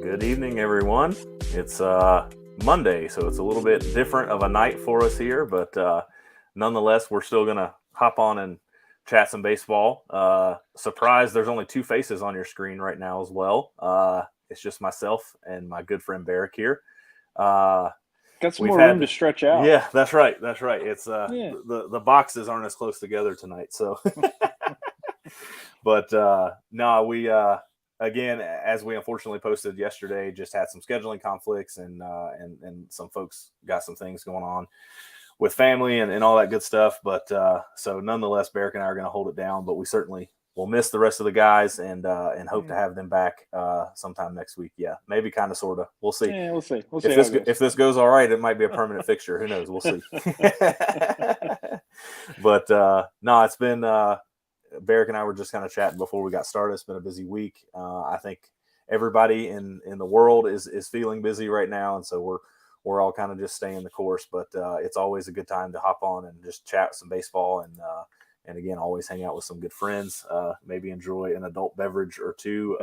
Good evening, everyone. It's Monday, so it's a little bit different of a night for us here, but nonetheless, we're still going to hop on and chat some baseball. Surprise, there's only two faces on your screen right now as well. It's just myself and my good friend Berrick here. Got some more room to stretch out. Yeah, that's right. It's the boxes aren't as close together tonight, so. But no, we again, as we unfortunately posted yesterday, just had some scheduling conflicts and some folks got some things going on with family and all that good stuff. But so nonetheless, Berrick and I are going to hold it down, but we certainly will miss the rest of the guys and hope to have them back sometime next week. Yeah, maybe kind of, sort of. We'll see. Yeah, we'll see. If this goes all right, it might be a permanent fixture. Who knows? We'll see. But no, it's been. Berrick and I were just kind of chatting before we got started. It's been a busy week. I think everybody in the world is feeling busy right now, and so we're all kind of just staying the course. But it's always a good time to hop on and just chat some baseball, and again, always hang out with some good friends. Maybe enjoy an adult beverage or two,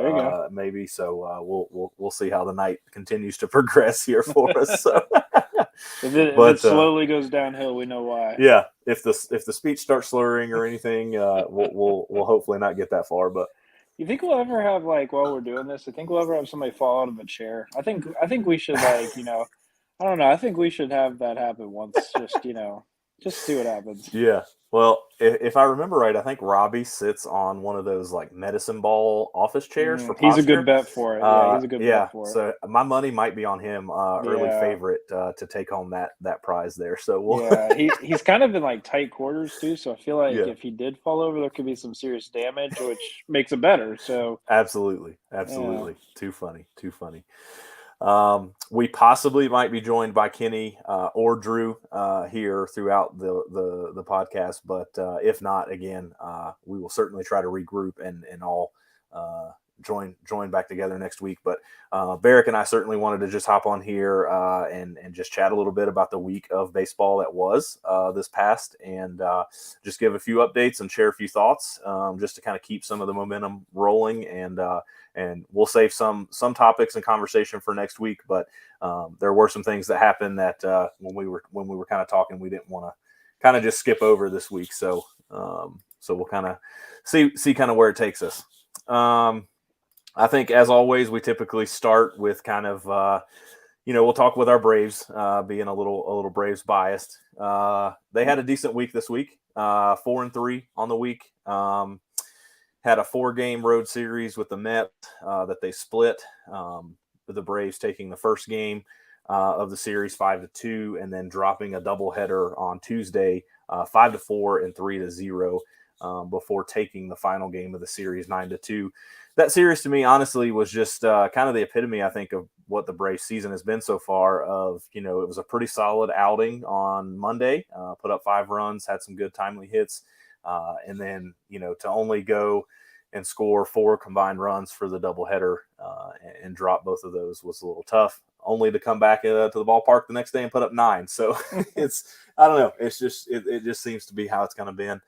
maybe. So we'll see how the night continues to progress here for us. So. If it slowly goes downhill, we know why. Yeah, if the speech starts slurring or anything, we'll hopefully not get that far. But you think we'll ever have, like, while we're doing this, I think we'll ever have somebody fall out of a chair? I think we should, like, I don't know. I think we should have that happen once. Just see what happens. Yeah. Well, if I remember right, I think Robbie sits on one of those like medicine ball office chairs for posture. He's a good bet for it. Yeah, he's a good bet for it. So my money might be on him, early favorite to take home that prize there. So he's kind of in like tight quarters too. So I feel like if he did fall over, there could be some serious damage, which makes it better. So absolutely. Yeah. Too funny. We possibly might be joined by Kenny or Drew here throughout the podcast, but if not, again, we will certainly try to regroup and all join back together next week. But Berrick and I certainly wanted to just hop on here and just chat a little bit about the week of baseball that was this past, and just give a few updates and share a few thoughts, just to kind of keep some of the momentum rolling. And we'll save some topics and conversation for next week. But there were some things that happened that when we were kind of talking, we didn't want to kind of just skip over this week. So we'll kind of see kind of where it takes us. I think, as always, we typically start with kind of we'll talk with our Braves, being a little Braves biased. They had a decent week this week, 4-3 on the week. Had a 4-game road series with the Mets that they split, with the Braves taking the first game of the series 5-2, and then dropping a doubleheader on Tuesday, 5-4 and 3-0, before taking the final game of the series 9-2. That series, to me, honestly, was just kind of the epitome, I think, of what the Braves season has been so far. It was a pretty solid outing on Monday, put up 5 runs, had some good timely hits. And then, to only go and score 4 combined runs for the doubleheader and drop both of those was a little tough, only to come back to the ballpark the next day and put up 9. So I don't know. It's just, it just seems to be how it's kind of been.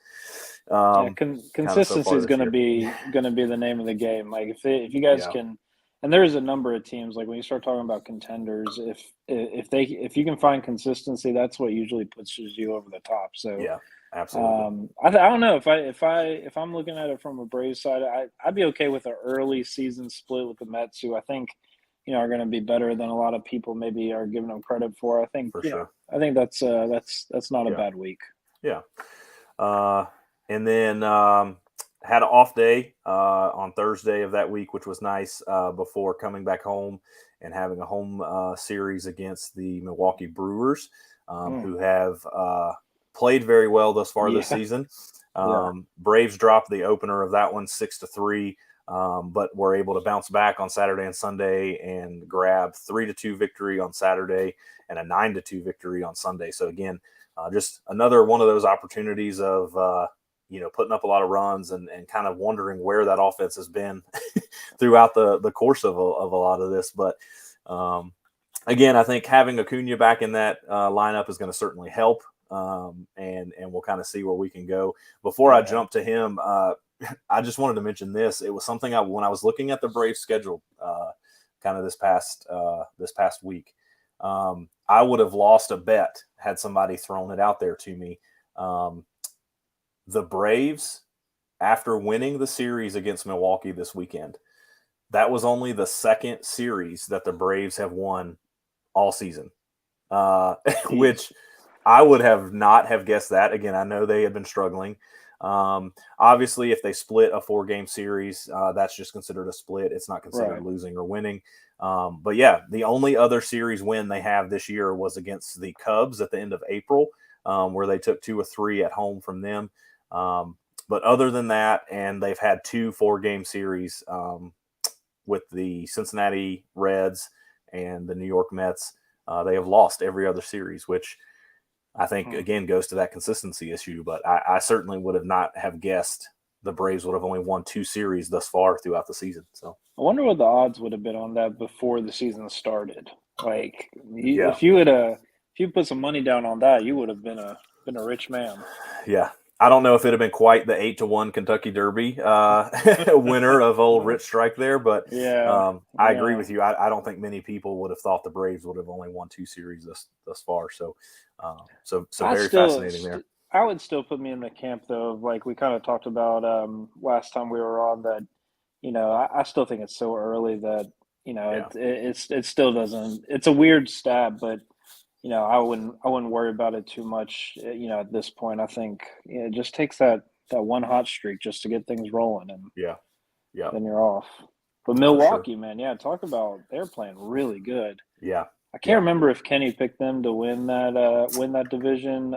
Consistency is going to be the name of the game. Like if you guys can, and there's a number of teams, like when you start talking about contenders, if you can find consistency, that's what usually pushes you over the top. So yeah. Absolutely. I don't know if I'm looking at it from a Braves side, I'd be okay with an early season split with the Mets, who I think are going to be better than a lot of people maybe are giving them credit for. I think for sure. I think that's not a bad week. Yeah. And then had an off day on Thursday of that week, which was nice, before coming back home and having a home series against the Milwaukee Brewers, who have played very well thus far this season. Braves dropped the opener of that one 6-3, but were able to bounce back on Saturday and Sunday and grab 3-2 victory on Saturday and a 9-2 victory on Sunday. So again, just another one of those opportunities of putting up a lot of runs and kind of wondering where that offense has been throughout the course of a lot of this. But again, I think having Acuña back in that lineup is going to certainly help. And we'll kind of see where we can go. Before I jump to him, I just wanted to mention this. It was something when I was looking at the Braves schedule kind of this past week. I would have lost a bet had somebody thrown it out there to me. The Braves, after winning the series against Milwaukee this weekend, that was only the second series that the Braves have won all season, which I would have not have guessed that. Again, I know they have been struggling. Obviously, if they split a 4-game series, that's just considered a split. It's not considered losing or winning. But yeah, the only other series win they have this year was against the Cubs at the end of April, where they took 2 of 3 at home from them. But other than that, and they've had 2 4-game series with the Cincinnati Reds and the New York Mets. They have lost every other series, which I think, again, goes to that consistency issue. But I certainly would have not have guessed the Braves would have only won 2 series thus far throughout the season. So I wonder what the odds would have been on that before the season started. Like, if you put some money down on that, you would have been a rich man. Yeah. I don't know if it'd have been quite the 8-1 Kentucky Derby winner of old Rich Strike there, but I agree with you. I don't think many people would have thought the Braves would have only won 2 series thus far. So very fascinating there. I would still put me in the camp though of, like we kind of talked about last time we were on, that I still think it's so early that it still doesn't. It's a weird stab, but. I wouldn't worry about it too much. At this point, I think it just takes that one hot streak just to get things rolling, and then you're off. But Milwaukee, man, talk about they're playing really good. Yeah, I can't remember if Kenny picked them to win that division.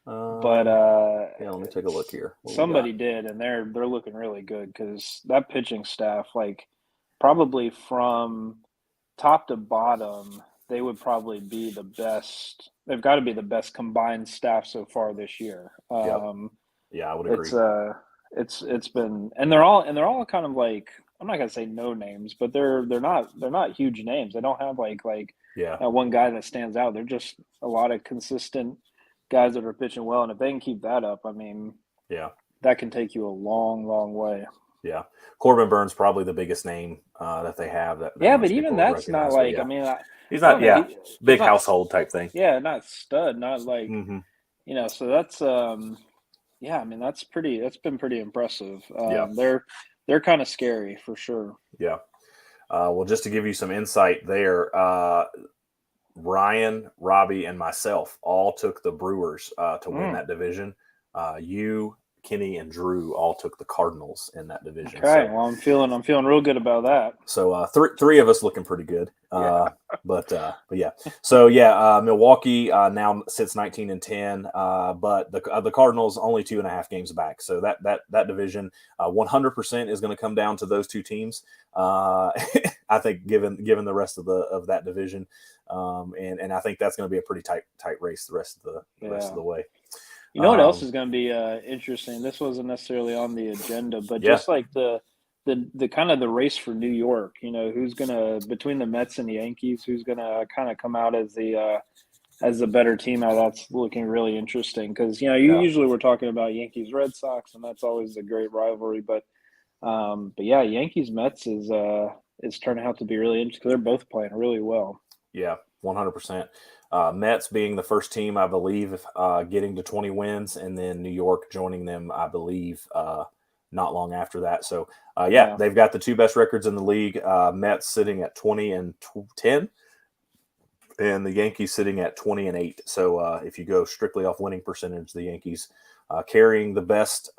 But let me take a look here. Somebody did, and they're looking really good because that pitching staff, like probably from top to bottom, they would probably be the best. They've got to be the best combined staff so far this year. Yeah, I would agree. It's been, and they're all kind of like, I'm not gonna say no names, but they're not huge names. They don't have like one guy that stands out. They're just a lot of consistent guys that are pitching well, and if they can keep that up, I mean, that can take you a long, long way. Yeah, Corbin Burns probably the biggest name that they have. That but even that's not like. I mean, he's not. Big household type thing. Yeah, not stud, not like So that's I mean that's been pretty impressive. They're kind of scary for sure. Yeah. Well, just to give you some insight there, Ryan, Robbie, and myself all took the Brewers to win that division. You, Kenny, and Drew all took the Cardinals in that division. Okay, well, I'm feeling real good about that. So three of us looking pretty good. But yeah. So Milwaukee now sits 19-10, but the Cardinals only 2.5 games back. So that division 100% is going to come down to those 2 teams. I think given the rest of that division, and I think that's going to be a pretty tight race the rest of the way. You know what else is going to be interesting? This wasn't necessarily on the agenda, but just like the kind of the race for New York. Who's going to, between the Mets and the Yankees, who's going to kind of come out as the better team? Now that's looking really interesting because usually we're talking about Yankees Red Sox, and that's always a great rivalry. But Yankees Mets is turning out to be really interesting because they're both playing really well. Yeah, 100%. Mets being the first team, I believe, getting to 20 wins, and then New York joining them, I believe, not long after that. So, they've got the 2 best records in the league. Mets sitting at 20-10, and the Yankees sitting at 20-8. So, if you go strictly off winning percentage, the Yankees carrying the best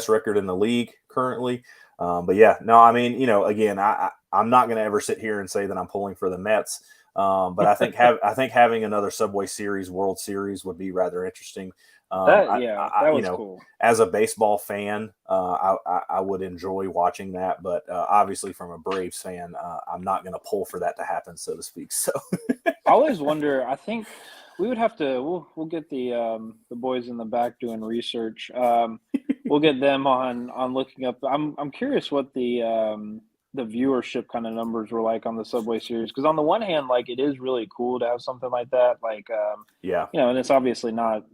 record in the league currently. Again, I'm not going to ever sit here and say that I'm pulling for the Mets. But I think having another Subway Series World Series would be rather interesting. That was cool. As a baseball fan, I would enjoy watching that. But obviously, from a Braves fan, I'm not going to pull for that to happen, so to speak. So I always wonder. I think we would have to. We'll get the boys in the back doing research. We'll get them on looking up. I'm curious what the the viewership kind of numbers were like on the Subway Series. Because on the one hand, like it is really cool to have something like that. Like, and it's obviously not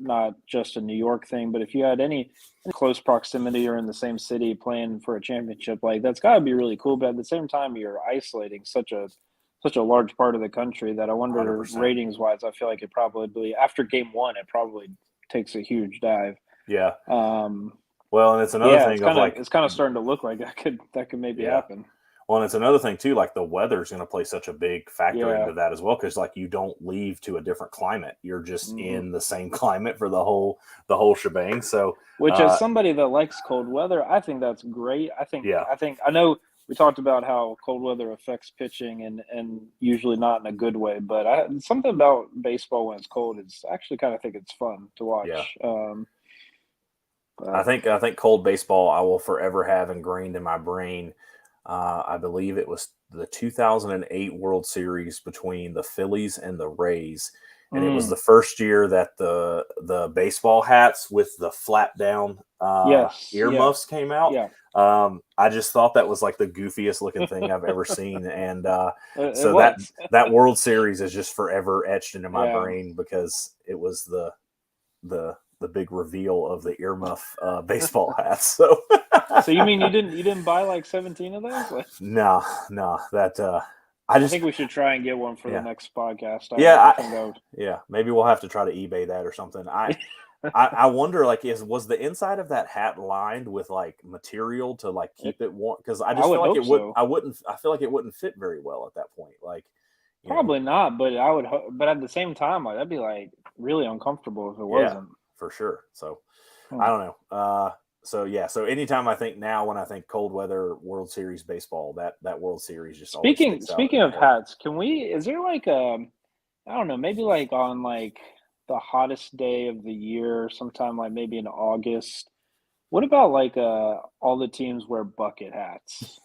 just a New York thing, but if you had any close proximity or in the same city playing for a championship, like that's got to be really cool. But at the same time, you're isolating such a large part of the country that I wonder 100%. ratings wise, I feel like it probably after game one, it probably takes a huge dive. Yeah. Well, and it's another thing it's kind of starting to look like that could maybe happen. Well, and it's another thing too, like the weather is going to play such a big factor into that as well, because like you don't leave to a different climate; you're just in the same climate for the whole shebang. So, which as somebody that likes cold weather, I think that's great. I know we talked about how cold weather affects pitching and usually not in a good way, but something about baseball when it's cold, it's actually kind of think it's fun to watch. Yeah. I think cold baseball I will forever have ingrained in my brain. I believe it was the 2008 World Series between the Phillies and the Rays. And it was the first year that the baseball hats with the flat down earmuffs came out. Yeah. I just thought that was like the goofiest looking thing I've ever seen. And so that World Series is just forever etched into my brain because it was the big reveal of the earmuff baseball hats. So you mean you didn't buy like 17 of those? Like, no, that I think we should try and get one for the next podcast. Maybe we'll have to try to eBay that or something. I wonder, like, was the inside of that hat lined with like material to like keep it warm? Because I just feel like it would. I feel like it wouldn't fit very well at that point. Like, probably not, but I would. But at the same time, like, that'd be like really uncomfortable if it wasn't. For sure. So I don't know. So anytime I think now, when I think cold weather World Series baseball, that World Series just speaking of hats, is there like I don't know, maybe like on like the hottest day of the year, sometime like maybe in August, what about like all the teams wear bucket hats?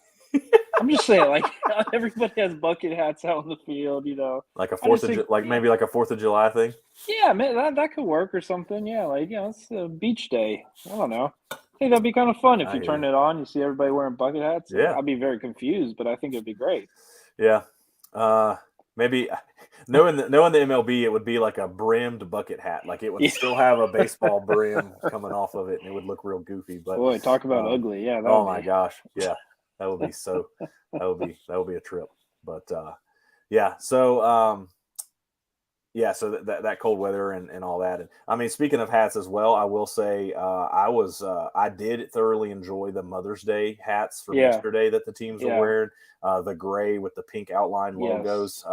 I'm just saying, like everybody has bucket hats out in the field, like maybe like a 4th of July thing. Yeah, man, that could work or something. Yeah, like it's a beach day. I don't know. I think that'd be kind of fun if you turn it on. You see everybody wearing bucket hats. Yeah, I'd be very confused, but I think it'd be great. Yeah, maybe knowing the MLB, it would be like a brimmed bucket hat. Like it would still have a baseball brim coming off of it, and it would look real goofy. But boy, talk about ugly. Yeah. Oh my gosh. Yeah. That would be so. That would be a trip. But So so that cold weather and all that. And I mean, speaking of hats as well, I will say I did thoroughly enjoy the Mother's Day hats from yesterday that the teams were wearing. The gray with the pink outline logos.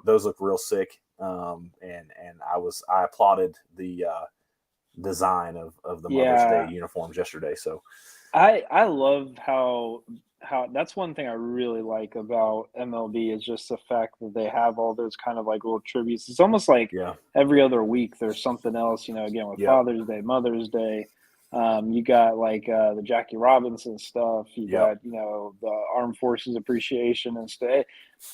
Those look real sick. And I applauded the design of the Mother's Day uniforms yesterday. So I love how that's one thing I really like about MLB is just the fact that they have all those kind of like little tributes. It's almost like every other week there's something else, again with Father's Day, Mother's Day. You got like the Jackie Robinson stuff. You got, the Armed Forces Appreciation and stuff.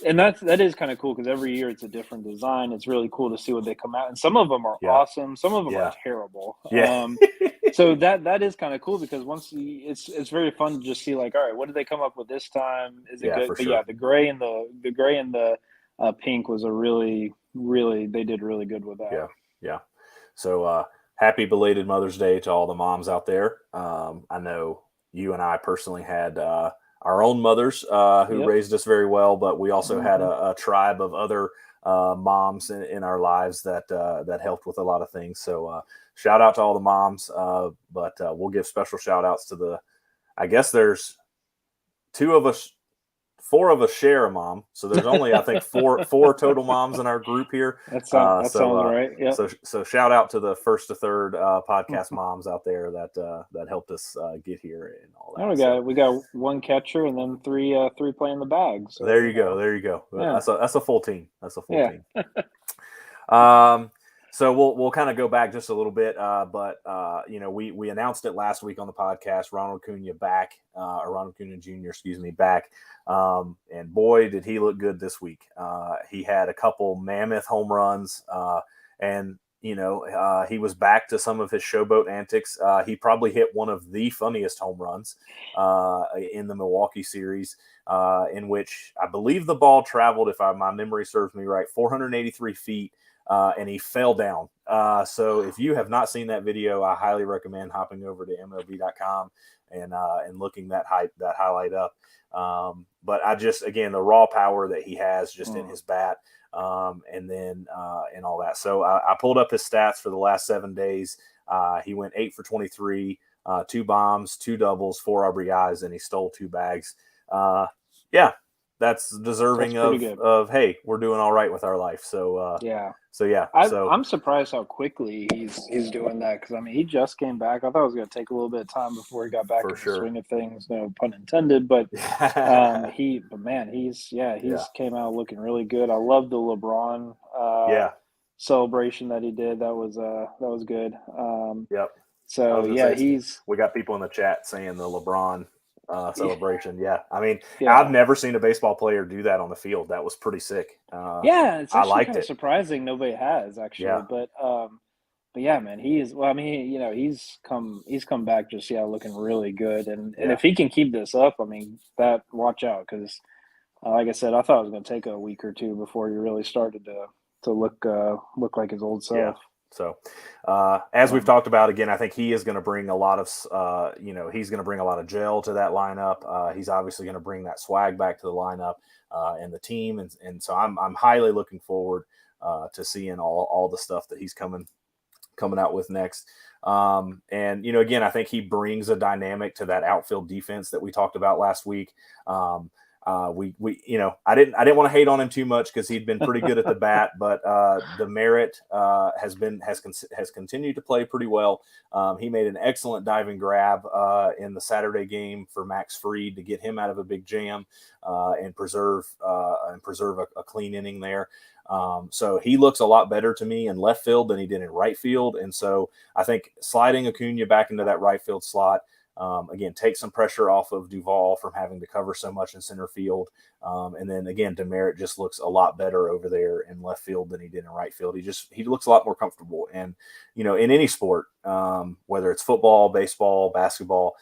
And that is kind of cool because every year it's a different design. It's really cool to see what they come out. And some of them are awesome. Some of them are terrible. Yeah. So that is kind of cool because it's very fun to just see like, all right, what did they come up with this time? Is it good? But sure. The gray and the pink was a really, really, they did really good with that. Yeah. So happy belated Mother's Day to all the moms out there. I know you and I personally had our own mothers who raised us very well, but we also had a tribe of other moms in our lives that helped with a lot of things. So shout out to all the moms, but we'll give special shout outs to I guess there's 4 of us share a mom, so there's only I think four total moms in our group here. That sounds right. Yeah. So shout out to the first to third podcast moms out there that helped us get here and all that. We got one catcher and then three playing the bag. So, there you go. Yeah. That's a full team. Team. So we'll kind of go back just a little bit, but we announced it last week on the podcast. Ronald Acuña Jr. back, and boy did he look good this week. He had a couple mammoth home runs, and he was back to some of his showboat antics. He probably hit one of the funniest home runs in the Milwaukee series, in which I believe the ball traveled, if my memory serves me right, 483 feet, and he fell down. So if you have not seen that video, I highly recommend hopping over to MLB.com and looking that highlight up. But again, the raw power that he has just in his bat. And all that. So I pulled up his stats for the last 7 days. He went 8 for 23, 2 bombs, 2 doubles, 4 RBIs, and he stole 2 bags. That's deserving of, hey, we're doing all right with our life. So, I'm surprised how quickly he's doing that, because I mean, he just came back. I thought it was going to take a little bit of time before he got back in the swing of things. No pun intended, but he's came out looking really good. I love the LeBron celebration that he did. That was good. Yep. So we got people in the chat saying the LeBron celebration. Yeah. I mean, I've never seen a baseball player do that on the field. That was pretty sick. It's actually kind of surprising nobody has, actually. Yeah. But yeah, man, he's come back just looking really good. And if he can keep this up, I mean, watch out, because like I said, I thought it was going to take a week or two before he really started to look like his old self. Yeah. So, as we've talked about, again, I think he is going to bring a lot of, he's going to bring a lot of gel to that lineup. He's obviously going to bring that swag back to the lineup and the team. And so I'm highly looking forward to seeing all the stuff that he's coming out with next. And, again, I think he brings a dynamic to that outfield defense that we talked about last week. I didn't want to hate on him too much because he'd been pretty good at the bat, but Demerit has continued to play pretty well. He made an excellent diving grab in the Saturday game for Max Fried to get him out of a big jam and preserve a clean inning there. So he looks a lot better to me in left field than he did in right field, and so I think sliding Acuña back into that right field slot. Again, take some pressure off of Duvall from having to cover so much in center field. And then again, Demerit just looks a lot better over there in left field than he did in right field. He looks a lot more comfortable. And, in any sport, whether it's football, baseball, basketball,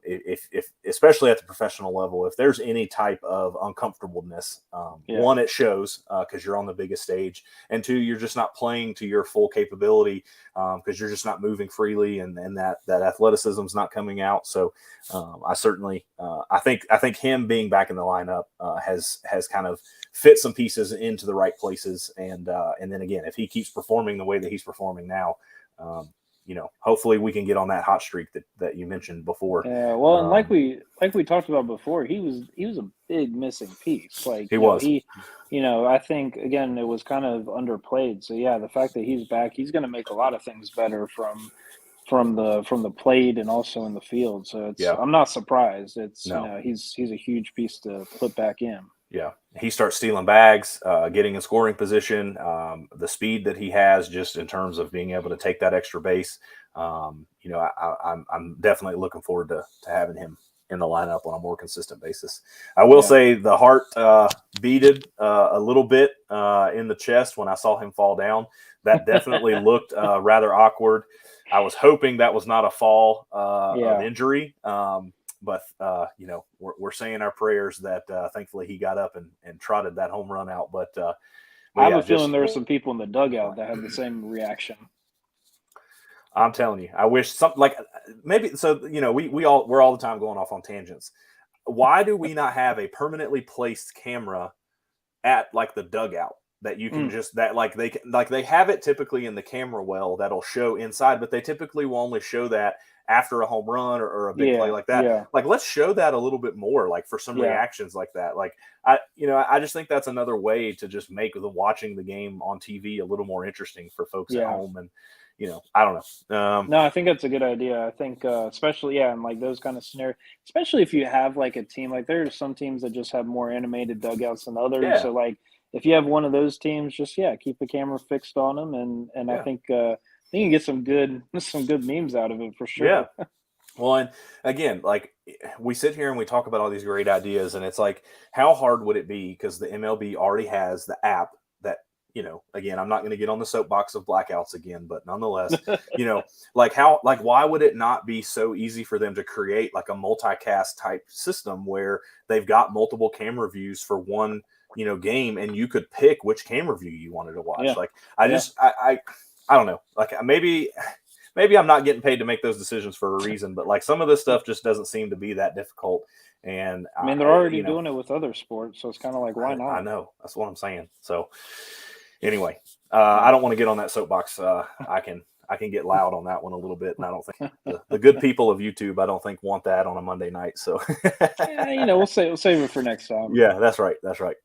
if especially at the professional level, if there's any type of uncomfortableness, one, it shows because you're on the biggest stage, and two, you're just not playing to your full capability because you're just not moving freely, and that athleticism is not coming out. So I certainly I think him being back in the lineup has kind of fit some pieces into the right places, and then again, if he keeps performing the way that he's performing now, hopefully we can get on that hot streak that you mentioned before. Yeah, well, and like we talked about before, he was a big missing piece. Like he was. I think again it was kind of underplayed. So yeah, the fact that he's back, he's going to make a lot of things better from the plate and also in the field. So I'm not surprised. He's a huge piece to put back in. Yeah, he starts stealing bags, getting in scoring position. The speed that he has, just in terms of being able to take that extra base. I'm definitely looking forward to having him in the lineup on a more consistent basis. I will say the heart beaded a little bit in the chest when I saw him fall down. That definitely looked rather awkward. I was hoping that was not a fall of injury. But we're saying our prayers that thankfully he got up and trotted that home run out. But I have a feeling there were some people in the dugout that had the same reaction. I'm telling you, I wish something like maybe. So we're all the time going off on tangents. Why do we not have a permanently placed camera at like the dugout that you can they have it typically in the camera well that'll show inside, but they typically will only show that after a home run or a big play like that. Yeah. Like, let's show that a little bit more, like for some reactions like that. Like, I just think that's another way to just make watching the game on TV a little more interesting for folks at home. And, I don't know. No, I think that's a good idea. I think, especially, in like those kind of scenarios, especially if you have like a team, like there's some teams that just have more animated dugouts than others. Yeah. So like, if you have one of those teams, just, keep the camera fixed on them. And I think, you can get some good memes out of it for sure. Yeah. Well, and again, like we sit here and we talk about all these great ideas, and it's like, how hard would it be? Because the MLB already has the app that again, I'm not going to get on the soapbox of blackouts again, but nonetheless, why would it not be so easy for them to create like a multicast type system where they've got multiple camera views for one, game, and you could pick which camera view you wanted to watch. Yeah. Like, I don't know. Like, maybe I'm not getting paid to make those decisions for a reason, but like some of this stuff just doesn't seem to be that difficult. And I mean, they're already doing it with other sports, so it's kind of like, why not? I know. That's what I'm saying. So anyway, I don't want to get on that soapbox. I can get loud on that one a little bit, and I don't think the good people of YouTube, I don't think, want that on a Monday night. So we'll save it for next time. Yeah, that's right. That's right.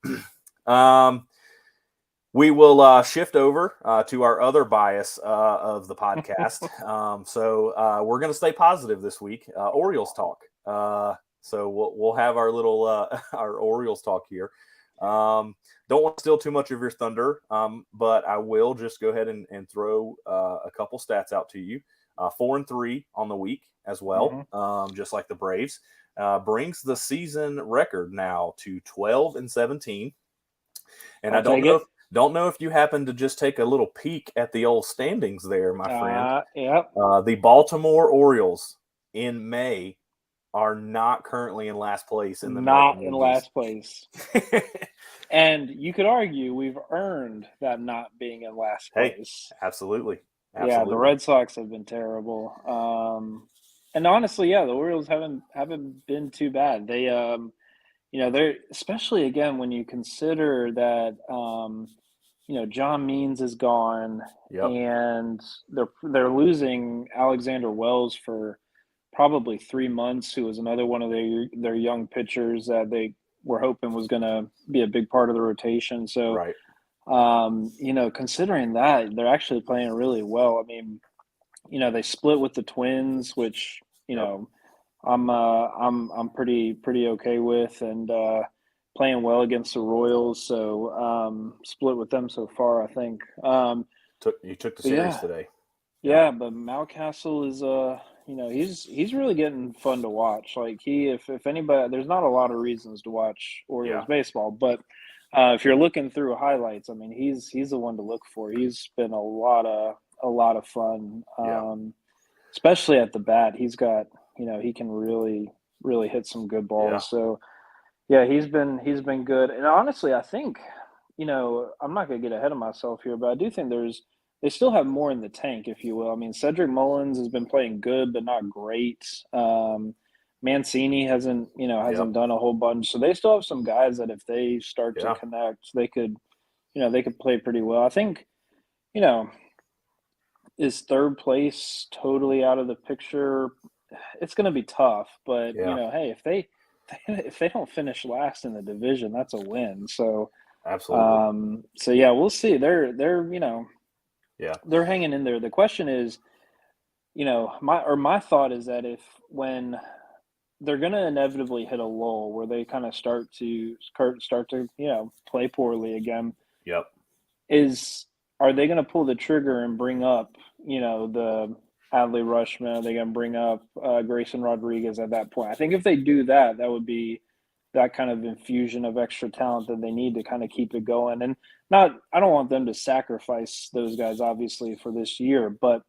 We will shift over to our other bias of the podcast. So we're going to stay positive this week. Orioles talk. So we'll have our little our Orioles talk here. Don't want to steal too much of your thunder, but I will just go ahead and throw a couple stats out to you. 4-3 on the week as well, just like the Braves. Brings the season record now to 12-17. And I don't know if you happen to just take a little peek at the old standings there, my friend. Yep. The Baltimore Orioles in May are not currently in last place in the last place. And you could argue we've earned that not being in last place. Absolutely. Yeah, the Red Sox have been terrible. And honestly, the Orioles haven't been too bad. They they're, especially again when you consider that John Means is gone, and they're losing Alexander Wells for probably 3 months, who was another one of their young pitchers that they were hoping was going to be a big part of the rotation. So, considering that, they're actually playing really well. I mean, they split with the Twins, which I'm pretty okay with, and playing well against the Royals. So split with them so far, I think. You took the series today. Yeah, but Mountcastle is he's really getting fun to watch. Like if anybody, there's not a lot of reasons to watch Orioles baseball, but if you're looking through highlights, I mean, he's the one to look for. He's been a lot of fun, especially at the bat. He's got he can really hit some good balls. Yeah. So he's been good. And honestly, I think I'm not going to get ahead of myself here, but I do think they still have more in the tank, if you will. I mean, Cedric Mullins has been playing good, but not great. Mancini hasn't done a whole bunch. So they still have some guys that if they start to connect, they could play pretty well. I think, is third place totally out of the picture? It's going to be tough, but hey, if they don't finish last in the division, that's a win. So absolutely. We'll see. They're they're hanging in there. The question is, my thought is that when they're going to inevitably hit a lull where they kind of start to play poorly again. Yep. Are they going to pull the trigger and bring up the Adley Rutschman? Are they going to bring up Grayson Rodriguez at that point? I think if they do that, that would be that kind of infusion of extra talent that they need to kind of keep it going. And I don't want them to sacrifice those guys, obviously, for this year, but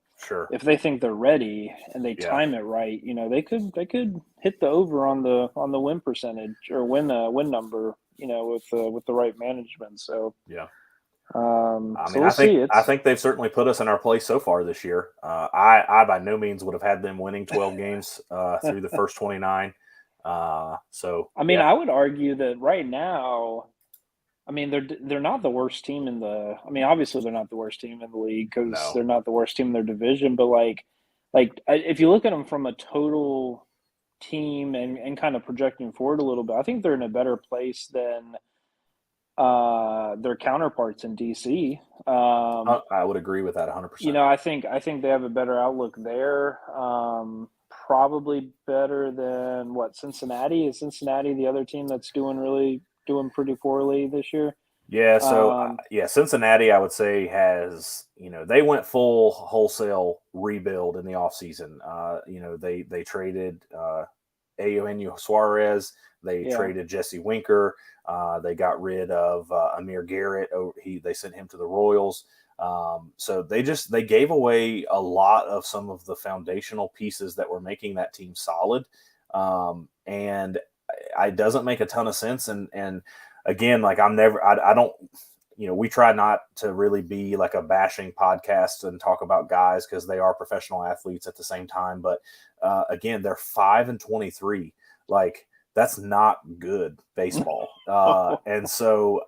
if they think they're ready and they time it right, they could hit the over on the win percentage or win number, with the right management. So I think they've certainly put us in our place so far this year. I by no means would have had them winning 12 games through the first 29. I would argue that right now, they're not the worst team obviously they're not the worst team in the league because they're not the worst team in their division, but like if you look at them from a total team and kind of projecting forward a little bit, I think they're in a better place than their counterparts in DC. I would agree with that 100%. I think they have a better outlook there. Probably better than Cincinnati. Is Cincinnati the other team that's doing pretty poorly this year? Yeah. So Cincinnati, I would say has, they went full wholesale rebuild in the offseason. They traded Eugenio Suarez. They traded Jesse Winker. They got rid of Amir Garrett. They sent him to the Royals. So they gave away a lot of some of the foundational pieces that were making that team solid. And it doesn't make a ton of sense. And again, like I don't, we try not to really be like a bashing podcast and talk about guys because they are professional athletes at the same time. But again, they're 5-23. Like, that's not good baseball. And so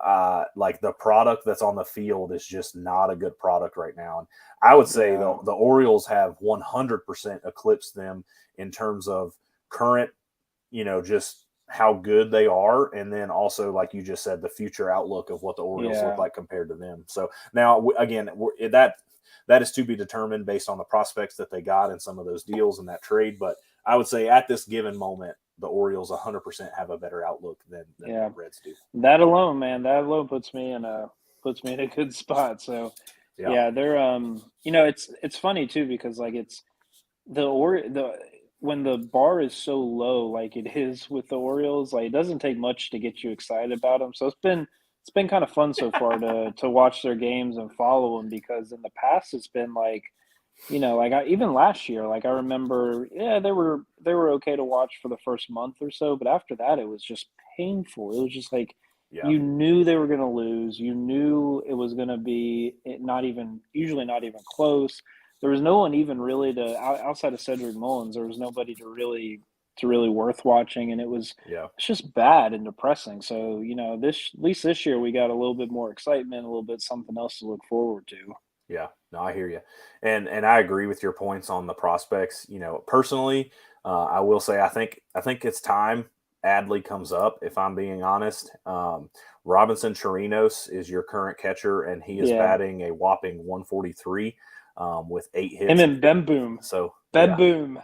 like the product that's on the field is just not a good product right now. And I would say the Orioles have 100% eclipsed them in terms of current, just how good they are. And then also, like you just said, the future outlook of what the Orioles look like compared to them. So now, again, that is to be determined based on the prospects that they got in some of those deals in that trade. But I would say at this given moment, the Orioles 100% have a better outlook than the Reds do. That alone puts me in a good spot. So they're it's funny too, because like it's when the bar is so low like it is with the Orioles, like it doesn't take much to get you excited about them. So it's been kind of fun so far to watch their games and follow them, because in the past it's been like, even last year, like I remember, they were okay to watch for the first month or so, but after that, it was just painful. It was just like, you knew they were going to lose. You knew it was going to be usually not even close. There was no one even really outside of Cedric Mullins. There was nobody to really worth watching, and it's just bad and depressing. So at least this year we got a little bit more excitement, a little bit something else to look forward to. Yeah, no, I hear you. And I agree with your points on the prospects. Personally, I will say I think it's time Adley comes up, if I'm being honest. Robinson Chirinos is your current catcher, and he is batting a whopping 143 with 8 hits. Him and Ben Boom. So Boom.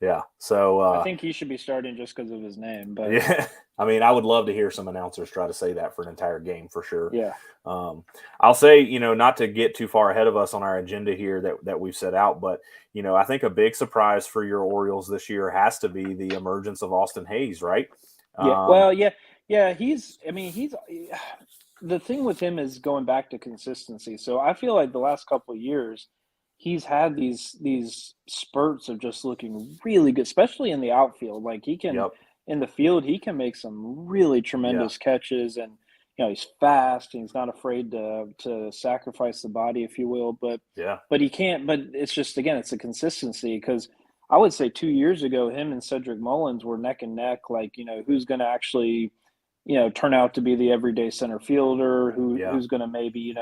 Yeah. So I think he should be starting just because of his name. But yeah, I mean, I would love to hear some announcers try to say that for an entire game for sure. Yeah. I'll say, not to get too far ahead of us on our agenda here that we've set out, but I think a big surprise for your Orioles this year has to be the emergence of Austin Hayes, right? He's the thing with him is going back to consistency. So I feel like the last couple of years, he's had these spurts of just looking really good, especially in the outfield. Like he can in the field, he can make some really tremendous catches, and he's fast and he's not afraid to sacrifice the body, if you will. But he can't. But it's just, again, it's a consistency, because I would say 2 years ago, him and Cedric Mullins were neck and neck. Like, who's going to actually turn out to be the everyday center fielder, who's going to maybe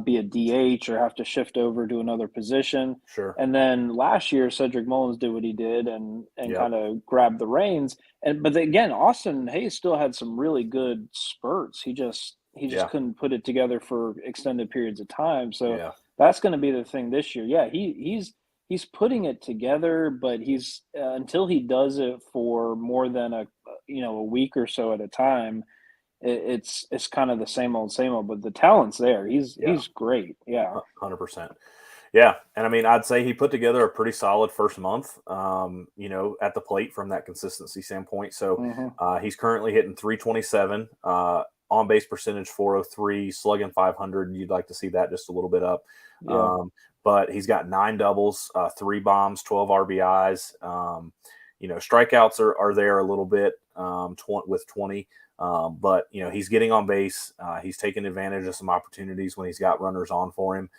be a DH or have to shift over to another position. Sure. And then last year, Cedric Mullins did what he did and kind of grabbed the reins. But again, Austin Hayes still had some really good spurts. He just couldn't put it together for extended periods of time. So that's going to be the thing this year. Yeah, he's putting it together, but he's until he does it for more than a week or so at a time, it's kind of the same old, but the talent's there. He's great. Yeah. 100%. Yeah. And I mean, I'd say he put together a pretty solid first month, at the plate from that consistency standpoint. So he's currently hitting 327, on base percentage 403, slugging 500. You'd like to see that just a little bit up. Yeah. But he's got 9 doubles, 3 bombs, 12 RBIs. Strikeouts are there a little bit with 20. But he's getting on base. He's taking advantage of some opportunities when he's got runners on for him.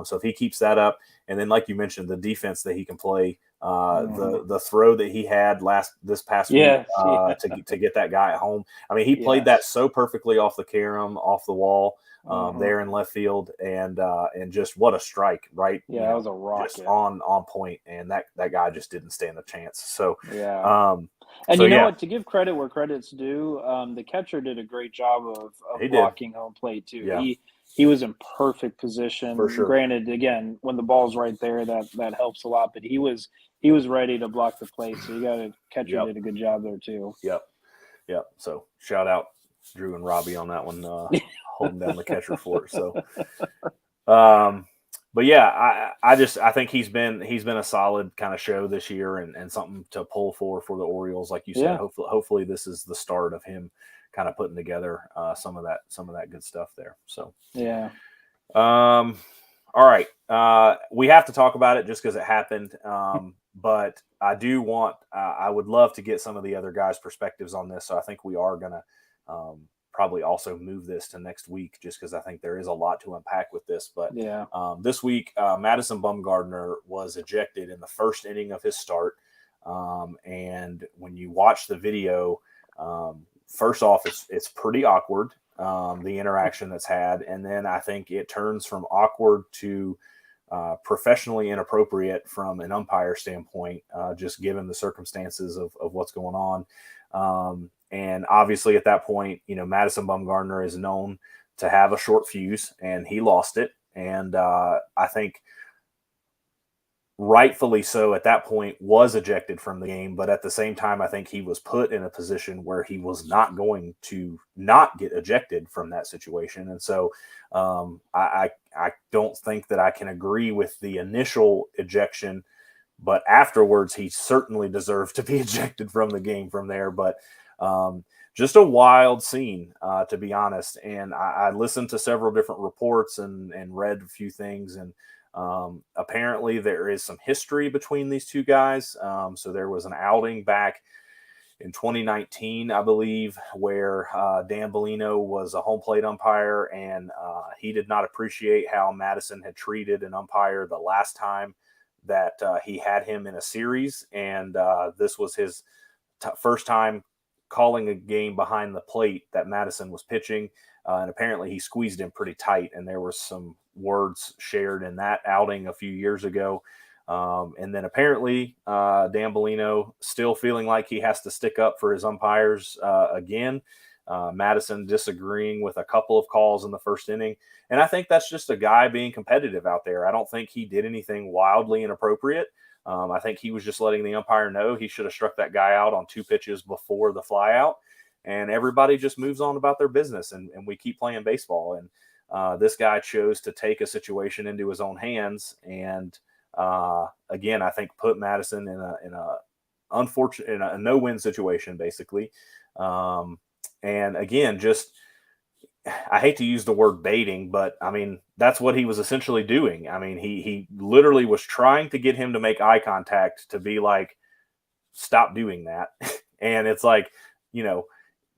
So if he keeps that up, and then like you mentioned, the defense that he can play, the throw that he had this past week to get that guy at home. I mean, he played that so perfectly off the carom, off the wall, there in left field, and just what a strike, right? Yeah, that was a rocket. Just on point, and that guy just didn't stand a chance. So and you know what? To give credit where credit's due, the catcher did a great job of blocking home plate too. Yeah. He was in perfect position. For sure. Granted, again, when the ball's right there, that helps a lot. But he was ready to block the plate. So catcher did a good job there too. Yep. So shout out Drew and Robbie on that one, holding down the catcher for it. So, but yeah, I think he's been a solid kind of show this year, and something to pull for the Orioles, like you said. Yeah. Hopefully this is the start of him kind of putting together some of that good stuff there. So yeah. All right, we have to talk about it just because it happened. But I would love to get some of the other guys' perspectives on this. So I think we are gonna probably also move this to next week, just because I think there is a lot to unpack with this. But Yeah. this week, Madison Bumgarner was ejected in the first inning of his start. And when you watch the video, first off, it's pretty awkward, the interaction that's had, and then I think it turns from awkward to professionally inappropriate from an umpire standpoint, just given the circumstances of what's going on. And obviously at that point, Madison Bumgarner is known to have a short fuse, and he lost it. And I think rightfully so at that point was ejected from the game. But at the same time, I think he was put in a position where he was not going to not get ejected from that situation. And so I don't think that I can agree with the initial ejection, but afterwards he certainly deserved to be ejected from the game from there. But just a wild scene, to be honest. And I listened to several different reports and read a few things, and apparently there is some history between these two guys. So there was an outing back in 2019, I believe, where Dan Bellino was a home plate umpire, and he did not appreciate how Madison had treated an umpire the last time that he had him in a series. And this was his first time calling a game behind the plate that Madison was pitching. And apparently he squeezed him pretty tight, and there was some words shared in that outing a few years ago. And then apparently Dan Bellino still feeling like he has to stick up for his umpires again. Madison disagreeing with a couple of calls in the first inning. And I think that's just a guy being competitive out there. I don't think he did anything wildly inappropriate. I think he was just letting the umpire know he should have struck that guy out on 2 pitches before the flyout. And everybody just moves on about their business, and we keep playing baseball. And this guy chose to take a situation into his own hands, and again, I think put Madison in a unfortunate, in a no-win situation, basically. And again, just, I hate to use the word baiting, but I mean, that's what he was essentially doing. I mean, he literally was trying to get him to make eye contact, to be like, stop doing that. And it's like,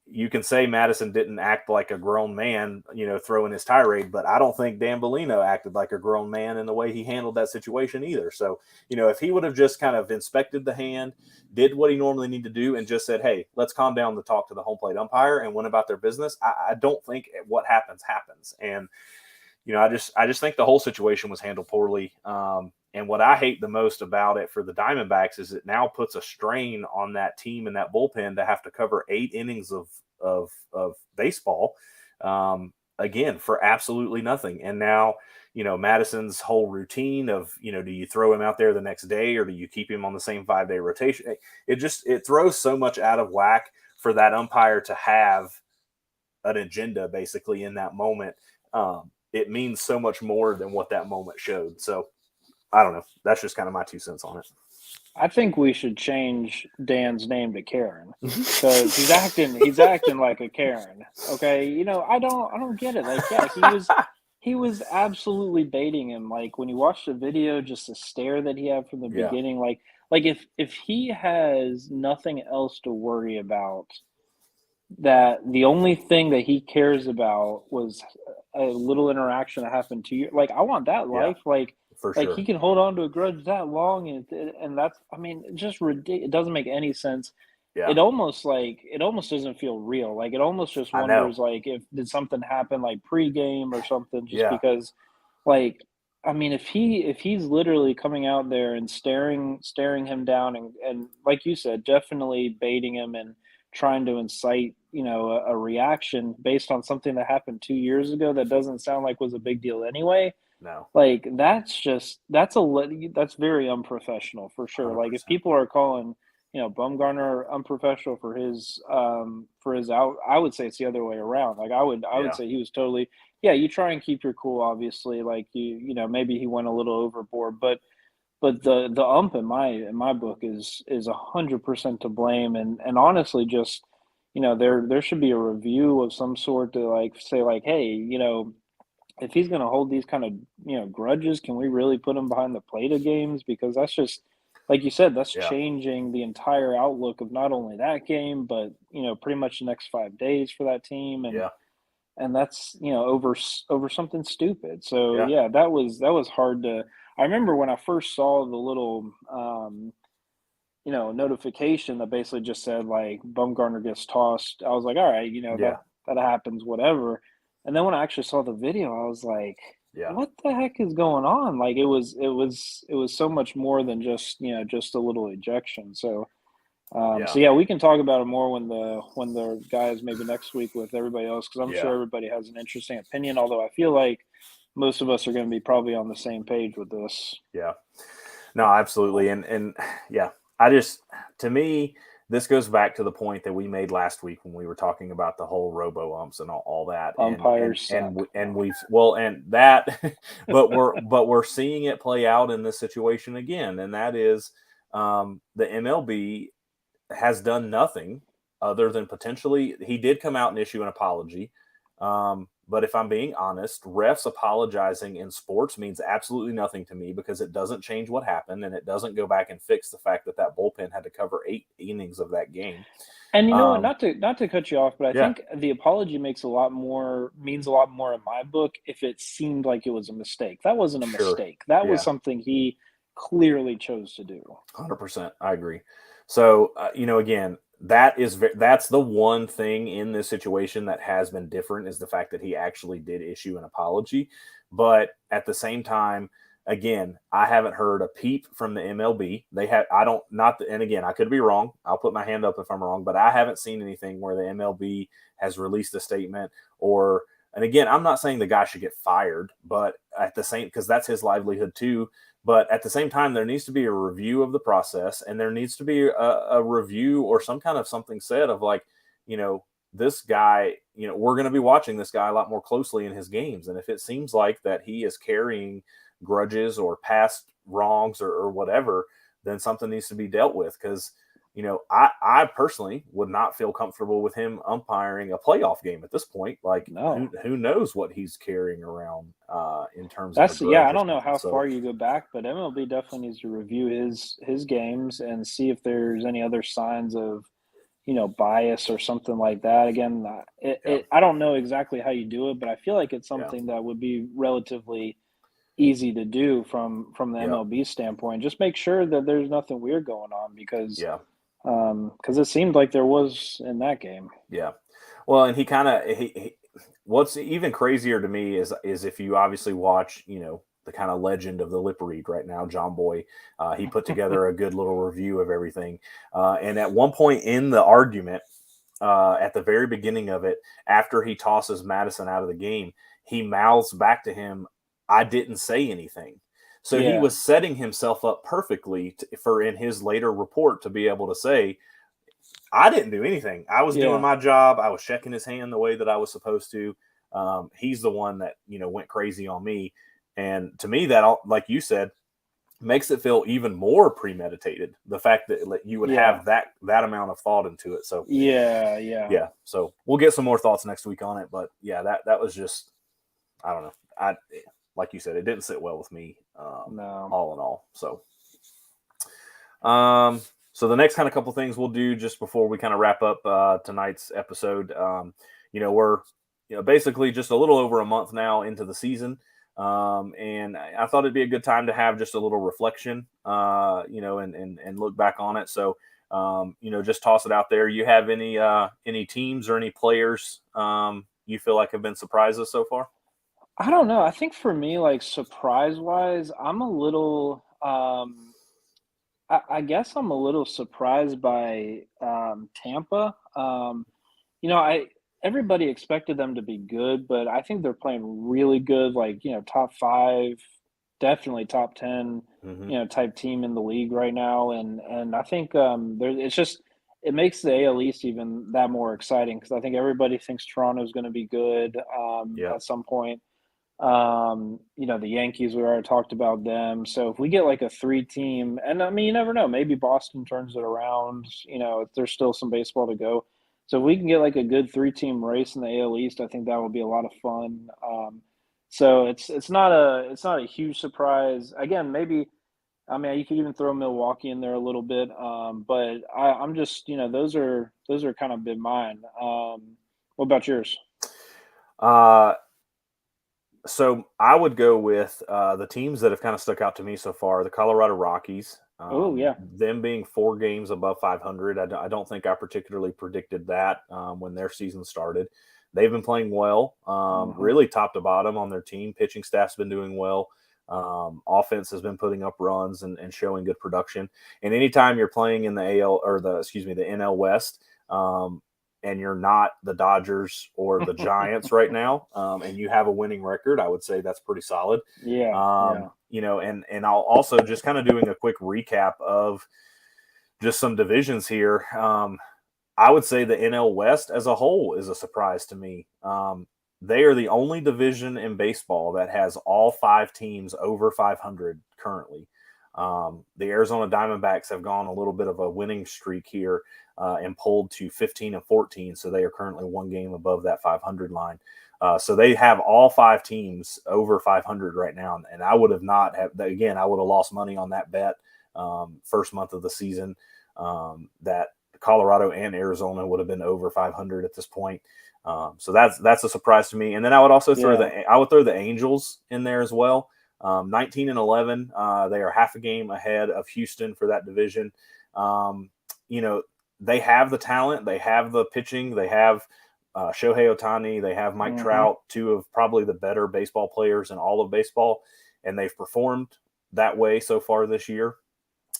you can say Madison didn't act like a grown man, throwing his tirade, but I don't think Dan Bellino acted like a grown man in the way he handled that situation either. So, if he would have just kind of inspected the hand, did what he normally needed to do, and just said, hey, let's calm down to talk to the home plate umpire, and went about their business, I don't think what happens. And, I just think the whole situation was handled poorly. And what I hate the most about it for the Diamondbacks is it now puts a strain on that team and that bullpen to have to cover 8 innings of baseball, again, for absolutely nothing. And now, Madison's whole routine of, do you throw him out there the next day, or do you keep him on the same 5-day rotation? It throws so much out of whack for that umpire to have an agenda basically in that moment. It means so much more than what that moment showed. So I don't know. That's just kind of my 2 cents on it. I think we should change Dan's name to Karen, because he's acting like a Karen. Okay, I don't get it. Like, yeah, he was absolutely baiting him. Like, when you watch the video, just the stare that he had from the beginning. Like if he has nothing else to worry about, that the only thing that he cares about was a little interaction that happened to you. Like, I want that life. Like, for sure. He can hold on to a grudge that long, and that's, I mean, just ridiculous. It doesn't make any sense. Yeah. It almost doesn't feel real. Like, it almost just wonders, like, did something happen like pregame or something, just because, like, I mean, if he's literally coming out there and staring him down, and like you said, definitely baiting him and trying to incite, a reaction based on something that happened 2 years ago that doesn't sound like was a big deal anyway. No. Like, that's very unprofessional, for sure. 100%. Like, if people are calling, Bumgarner unprofessional for his out. I would say it's the other way around. Like I would say he was totally, yeah, you try and keep your cool, obviously. Like maybe he went a little overboard, but the ump in my book is 100% to blame, and honestly, just there should be a review of some sort to like say like, hey, if he's going to hold these kind of grudges, can we really put him behind the plate of games? Because that's just like you said, that's Yeah. changing the entire outlook of not only that game, but pretty much the next 5 days for that team, and that's over something stupid. So yeah, that was hard to. I remember when I first saw the little notification that basically just said like Bumgarner gets tossed. I was like, all right, that happens, whatever. And then when I actually saw the video, I was like, what the heck is going on? Like it was so much more than just just a little ejection. So we can talk about it more when the guys maybe next week with everybody else, because I'm sure everybody has an interesting opinion. Although I feel like most of us are going to be probably on the same page with this. Yeah, no, absolutely, and yeah, to me, this goes back to the point that we made last week when we were talking about the whole robo umps and all that. Umpires and that, but we're seeing it play out in this situation again, and that is the MLB has done nothing other than potentially he did come out and issue an apology. But if I'm being honest, refs apologizing in sports means absolutely nothing to me, because it doesn't change what happened, and it doesn't go back and fix the fact that bullpen had to cover 8 innings of that game. And you know what? Not to cut you off, but I think the apology means a lot more in my book if it seemed like it was a mistake. That wasn't a mistake. That was something he clearly chose to do. 100%, I agree. So again, that's the one thing in this situation that has been different, is the fact that he actually did issue an apology. But at the same time, again, I haven't heard a peep from the MLB. And again, I could be wrong. I'll put my hand up if I'm wrong, but I haven't seen anything where the MLB has released a statement and again, I'm not saying the guy should get fired, but because that's his livelihood too. But at the same time, there needs to be a review of the process, and there needs to be a review or some kind of something said of like, this guy, we're going to be watching this guy a lot more closely in his games. And if it seems like that he is carrying grudges or past wrongs or whatever, then something needs to be dealt with. Because, I personally would not feel comfortable with him umpiring a playoff game at this point. Like, no. who knows what he's carrying around in terms of I don't know how so far you go back, but MLB definitely needs to review his games and see if there's any other signs of bias or something like that. Again, I don't know exactly how you do it, but I feel like it's something that would be relatively easy to do from the MLB standpoint. Just make sure that there's nothing weird going on, because it seemed like there was in that game. Yeah. Well, and he what's even crazier to me is if you obviously watch, the kind of legend of the lip read right now, John Boy, he put together a good little review of everything. And at one point in the argument, at the very beginning of it, after he tosses Madison out of the game, he mouths back to him, "I didn't say anything." So he was setting himself up perfectly for in his later report to be able to say, I didn't do anything. I was doing my job. I was checking his hand the way that I was supposed to. He's the one that, went crazy on me. And to me, that, like you said, makes it feel even more premeditated. The fact that you would have that amount of thought into it. So yeah. So we'll get some more thoughts next week on it. But yeah, that was just, I don't know. Like you said, it didn't sit well with me. No. All in all. So, so the next kind of couple things we'll do just before we kind of wrap up tonight's episode, we're basically just a little over a month now into the season, and I thought it'd be a good time to have just a little reflection, and look back on it. So, just toss it out there. You have any teams or any players you feel like have been surprises so far? I don't know. I think for me, like surprise-wise, I'm a little. I guess I'm a little surprised by Tampa. Everybody expected them to be good, but I think they're playing really good, like top 5 definitely top 10, type team in the league right now. And I think it makes the AL East even that more exciting because I think everybody thinks Toronto is going to be good Yep. at some point. The Yankees, we already talked about them. So if we get like a 3-team, and I mean, you never know, maybe Boston turns it around, if there's still some baseball to go. So if we can get like a good 3-team race in the AL East, I think that would be a lot of fun. So it's not a huge surprise. Again, maybe, I mean, you could even throw Milwaukee in there a little bit. But I'm just, those are kind of been mine. What about yours? Uh, so I would go with the teams that have kind of stuck out to me so far. The Colorado Rockies. Oh yeah. Them being 4 games above 500. I don't think I particularly predicted that when their season started. They've been playing well, really top to bottom on their team. Pitching staff's been doing well. Offense has been putting up runs and showing good production. And anytime you're playing in the AL or the NL West, and you're not the Dodgers or the Giants right now, and you have a winning record, I would say that's pretty solid. Yeah. And I'll also just kind of doing a quick recap of just some divisions here. I would say the NL West as a whole is a surprise to me. They are the only division in baseball that has all 5 teams over 500 currently. The Arizona Diamondbacks have gone a little bit of a winning streak here and pulled to 15-14, so they are currently 1 game above that 500 line. So they have all 5 teams over 500 right now, and I would have not have again. I would have lost money on that bet first month of the season that Colorado and Arizona would have been over 500 at this point. So that's a surprise to me. And then I would also throw the Angels in there as well. 19-11. They are half a game ahead of Houston for that division. They have the talent, they have the pitching, they have Shohei Ohtani, they have Mike Trout, 2 of probably the better baseball players in all of baseball, and they've performed that way so far this year.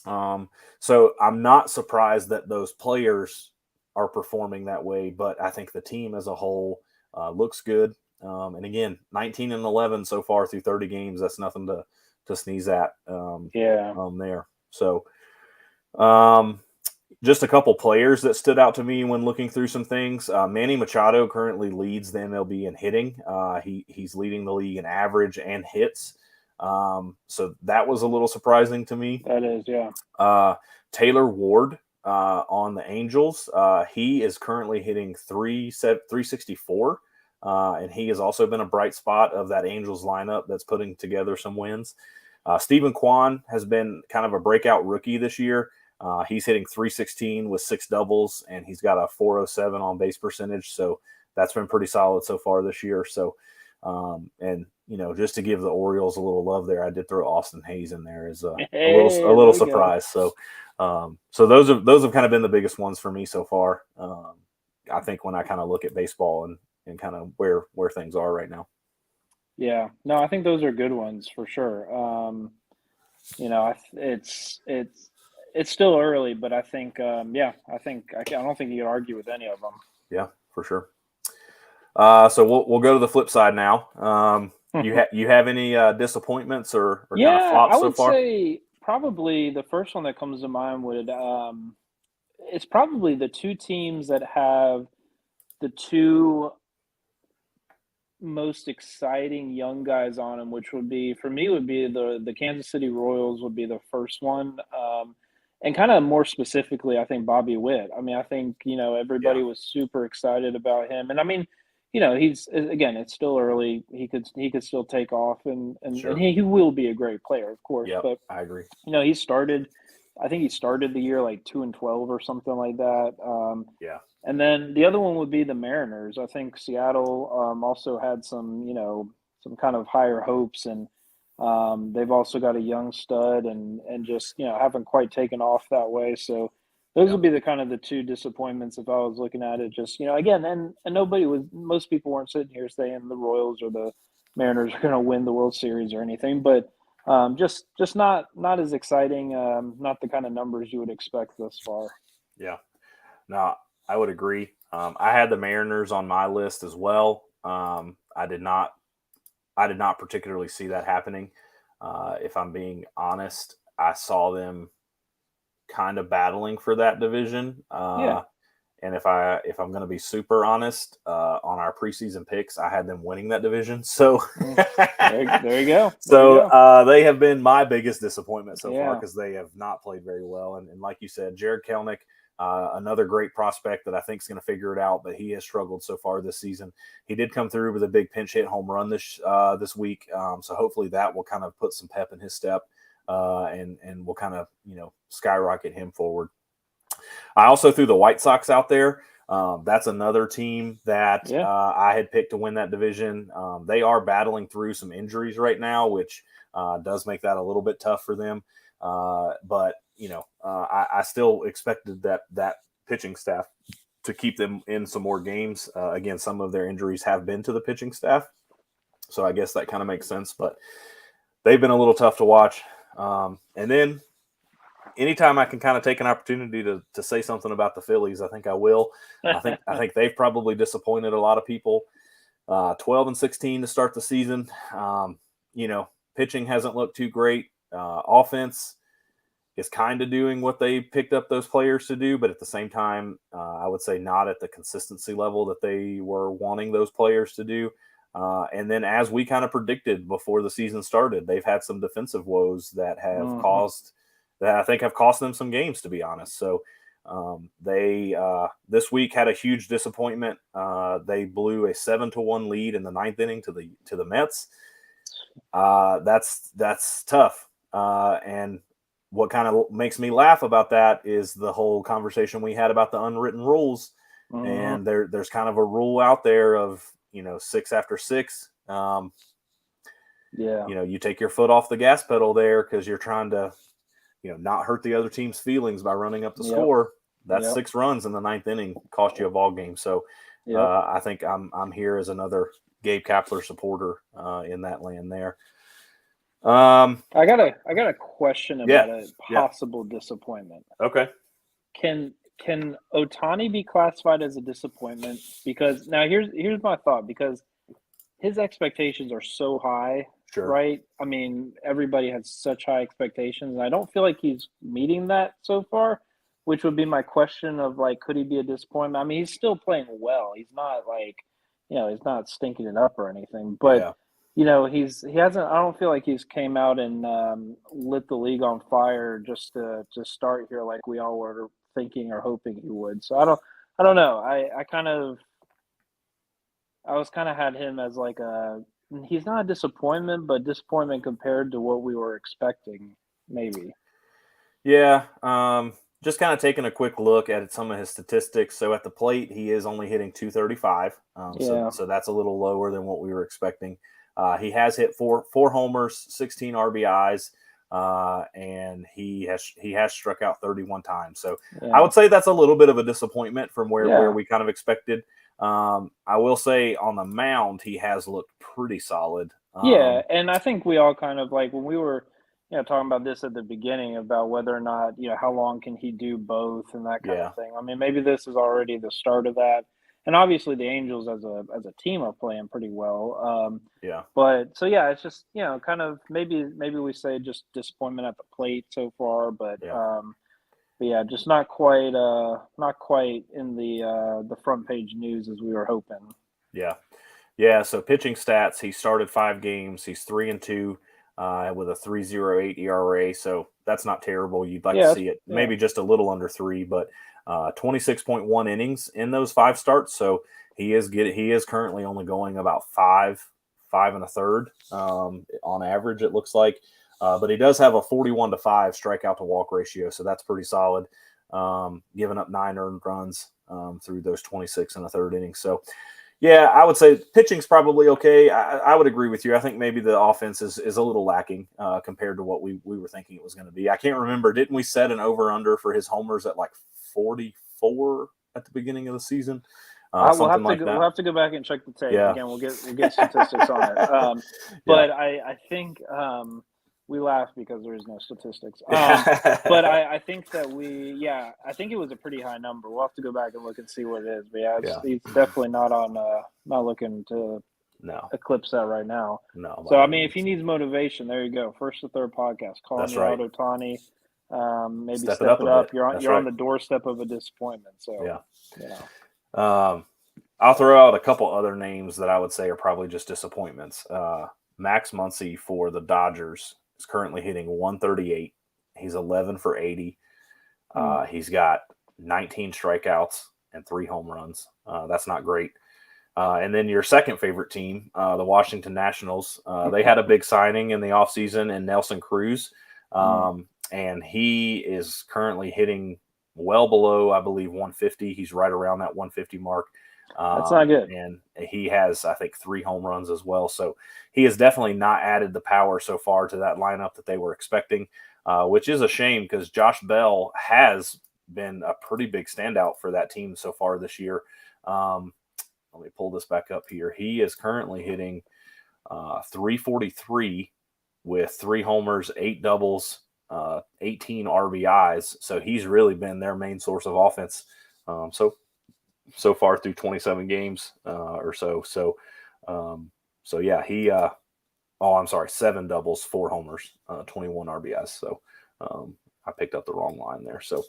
So I'm not surprised that those players are performing that way, but I think the team as a whole looks good. And again, 19-11 so far through 30 games. That's nothing to sneeze at there. So just a couple players that stood out to me when looking through some things. Manny Machado currently leads the MLB in hitting. He's leading the league in average and hits. So that was a little surprising to me. That is, yeah. Taylor Ward on the Angels. He is currently hitting 364. And he has also been a bright spot of that Angels lineup that's putting together some wins. Stephen Kwan has been kind of a breakout rookie this year. He's hitting 316 with 6 doubles, and he's got a 407 on base percentage. So that's been pretty solid so far this year. So, just to give the Orioles a little love there, I did throw Austin Hayes in there as a little surprise. So, so those have kind of been the biggest ones for me so far. I think when I kind of look at baseball and kind of where things are right now. Yeah, no, I think those are good ones for sure. It's still early, but I think, I don't think you could argue with any of them. Yeah, for sure. So we'll go to the flip side now. You have any disappointments or kind of flops so far? I would say probably the first one that comes to mind would it's probably the 2 teams that have the 2 most exciting young guys on them, which would be the Kansas City Royals would be the first one. And kind of more specifically, I think Bobby Witt. I mean, I think, everybody was super excited about him. And I mean, it's still early. He could still take off and Sure. he will be a great player, of course. Yep, but I agree. he started the year like 2-12 or something like that. And then the other one would be the Mariners. I think Seattle also had some kind of higher hopes, and they've also got a young stud and just haven't quite taken off that way. So those would be the kind of the 2 disappointments if I was looking at it. Just again, and most people weren't sitting here saying the Royals or the Mariners are going to win the World Series or anything, but just not as exciting. Not the kind of numbers you would expect thus far. Yeah, no, I would agree. I had the Mariners on my list as well. I did not particularly see that happening. If I'm being honest, I saw them kind of battling for that division. And if I'm going to be super honest, on our preseason picks, I had them winning that division. So there you go. So they have been my biggest disappointment so far because they have not played very well. And like you said, Jared Kelenic, another great prospect that I think is going to figure it out, but he has struggled so far this season. He did come through with a big pinch hit home run this week, so hopefully that will kind of put some pep in his step, and will kind of skyrocket him forward. I also threw the White Sox out there. That's another team that I had picked to win that division. They are battling through some injuries right now, which does make that a little bit tough for them. But I still expected that pitching staff to keep them in some more games. Again, some of their injuries have been to the pitching staff, so I guess that kind of makes sense. But they've been a little tough to watch. And then anytime I can kind of take an opportunity to say something about the Phillies, I think I will. I think they've probably disappointed a lot of people. 12-16 to start the season. Pitching hasn't looked too great. Offense is kind of doing what they picked up those players to do, but at the same time, I would say not at the consistency level that they were wanting those players to do. And then, as we kind of predicted before the season started, they've had some defensive woes that have I think have cost them some games, to be honest. So they this week had a huge disappointment. They blew a 7-1 lead in the ninth inning to the Mets. That's tough. And what kind of makes me laugh about that is the whole conversation we had about the unwritten rules. And there's kind of a rule out there of 6 after 6. You take your foot off the gas pedal there because you're trying to not hurt the other team's feelings by running up the score. That's 6 runs in the ninth inning, cost you a ball game. So I think I'm here as another Gabe Kapler supporter in that land there. I got a question about a possible disappointment. Okay. Can Ohtani be classified as a disappointment? Because now here's my thought, because his expectations are so high. Sure. Right? I mean, everybody has such high expectations, and I don't feel like he's meeting that so far, which would be my question of, like, could he be a disappointment? I mean, he's still playing well. He's not like, he's not stinking it up or anything, but he hasn't, I don't feel like he's came out and lit the league on fire just to start here like we all were thinking or hoping he would. So I don't know. I was kind of had him as like he's not a disappointment, but disappointment compared to what we were expecting, maybe. Yeah. Just kind of taking a quick look at some of his statistics. So at the plate, he is only hitting .235. So that's a little lower than what we were expecting. He has hit four homers, 16 RBIs, and he has struck out 31 times. So I would say that's a little bit of a disappointment from where we kind of expected. I will say on the mound, he has looked pretty solid. And I think we all kind of, like, when we were talking about this at the beginning about whether or not, how long can he do both and that kind of thing. I mean, maybe this is already the start of that. And obviously the Angels as a team are playing pretty well. But so, it's just, kind of maybe we say just disappointment at the plate so far, but just not quite in the front page news as we were hoping. So pitching stats, he started 5 games. He's 3-2 with a 3.08 ERA. So that's not terrible. You'd like to see it maybe just a little under 3, but 26.1 innings in those 5 starts. So he is currently only going about 5 1/3 on average, it looks like. But he does have a 41-5 strikeout to walk ratio, so that's pretty solid. Giving up 9 earned runs through those 26 1/3 innings. So, I would say pitching's probably okay. I would agree with you. I think maybe the offense is a little lacking compared to what we were thinking it was going to be. I can't remember. Didn't we set an over-under for his homers at like 44 at the beginning of the season? We'll have to go back and check the tape. Again, we'll get statistics on it. But I think we laugh because there is no statistics. But I think that I think it was a pretty high number. We'll have to go back and look and see what it is. But he's definitely not looking to eclipse that right now. No. So, I mean, if he needs motivation, there you go. First to third podcast. Calling you out, Ohtani. Maybe step it up. You're on the doorstep of a disappointment. So, yeah. I'll throw out a couple other names that I would say are probably just disappointments. Max Muncy for the Dodgers is currently hitting 138. He's 11 for 80. He's got 19 strikeouts and 3 home runs. That's not great. And then your second favorite team, the Washington Nationals, they had a big signing in the offseason in Nelson Cruz. And he is currently hitting well below, I believe, 150. He's right around that 150 mark. That's not good. And he has, I think, 3 home runs as well. So he has definitely not added the power so far to that lineup that they were expecting, which is a shame because Josh Bell has been a pretty big standout for that team so far this year. Let me pull this back up here. He is currently hitting 343 with 3 homers, 8 doubles, 18 RBIs. So he's really been their main source of offense. So far through 27 games or so. So yeah, he 7 doubles, 4 homers, 21 RBIs. So I picked up the wrong line there. So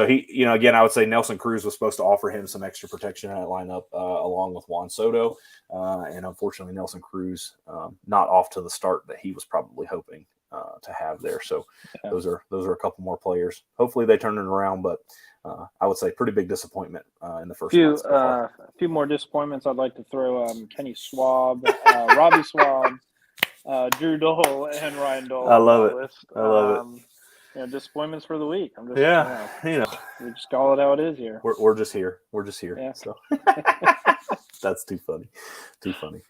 he, again, I would say Nelson Cruz was supposed to offer him some extra protection in that lineup along with Juan Soto. And unfortunately, Nelson Cruz not off to the start that he was probably hoping to have there. So those are a couple more players. Hopefully they turn it around, but I would say pretty big disappointment in the first month so far. A few more disappointments. I'd like to throw Kenny Schwab, Robbie Schwab, Drew Dole, and Ryan Dole. I love it. I love it. Disappointments for the week. I'm just, we just call it how it is here. We're just here. We're just here. Yeah. So that's too funny. Too funny.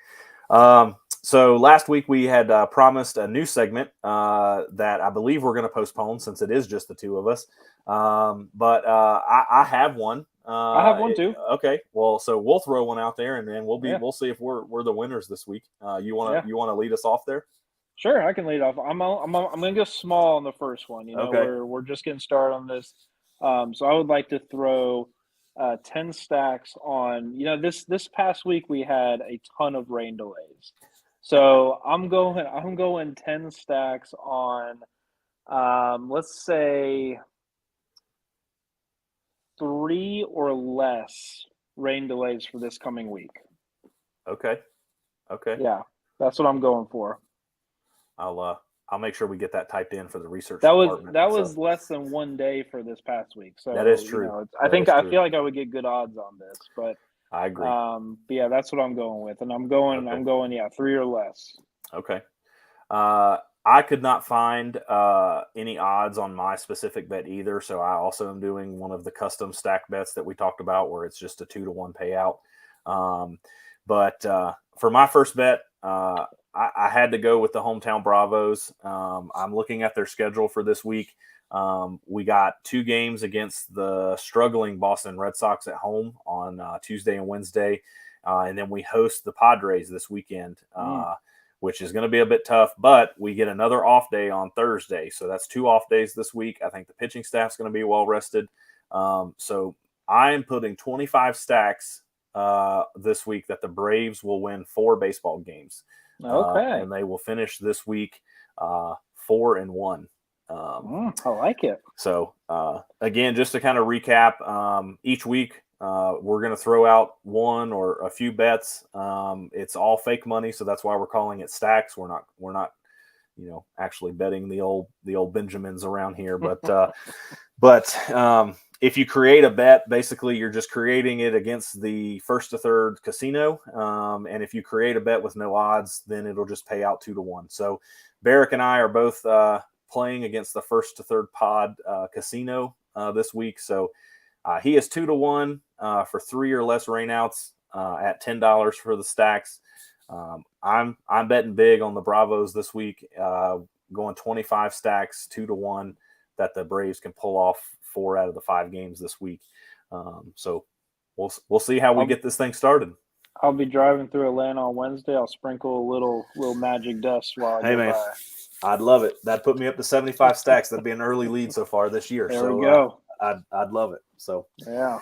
So last week we had promised a new segment that I believe we're going to postpone since it is just the two of us. But I have one. I have one too. Okay. Well, so we'll throw one out there, and then we'll see if we're the winners this week. You want to lead us off there? Sure, I can lead off. I'm going to go small on the first one. Okay. We're just getting started on this. So I would like to throw 10 stacks on. This past week we had a ton of rain delays. So I'm going 10 stacks on, let's say 3 or less rain delays for this coming week. Okay. Yeah, that's what I'm going for. I'll make sure we get that typed in for the research department. That was less than 1 day for this past week. So that is true. I feel like I would get good odds on this, but I agree. But yeah, that's what I'm going with, and I'm going 3 or less. Okay. I could not find any odds on my specific bet either, so I also am doing one of the custom stack bets that we talked about, where it's just a 2-to-1 payout. But for my first bet, I had to go with the hometown Bravos. I'm looking at their schedule for this week. We got 2 games against the struggling Boston Red Sox at home on Tuesday and Wednesday. And then we host the Padres this weekend, which is going to be a bit tough, but we get another off day on Thursday. So that's 2 off days this week. I think the pitching staff's going to be well rested. So I am putting 25 stacks this week that the Braves will win 4 baseball games. Okay. And they will finish this week 4-1. I like it. So, again, just to kind of recap, each week we're going to throw out one or a few bets. It's all fake money, so that's why we're calling it stacks. We're not, actually betting the old Benjamins around here. But if you create a bet, basically you're just creating it against the first to third casino. And if you create a bet with no odds, then it'll just pay out 2-to-1. So Berrick and I are both playing against the first to third pod casino this week. So he is 2-to-1 for 3 or less rainouts at $10 for the stacks. I'm betting big on the Bravos this week, going 25 stacks, 2-to-1 that the Braves can pull off 4 out of the 5 games this week. So we'll see how we get this thing started. I'll be driving through Atlanta on Wednesday. I'll sprinkle a little magic dust while I go by. I'd love it. That'd put me up to 75 stacks. That'd be an early lead so far this year. There we go. I'd love it. So yeah.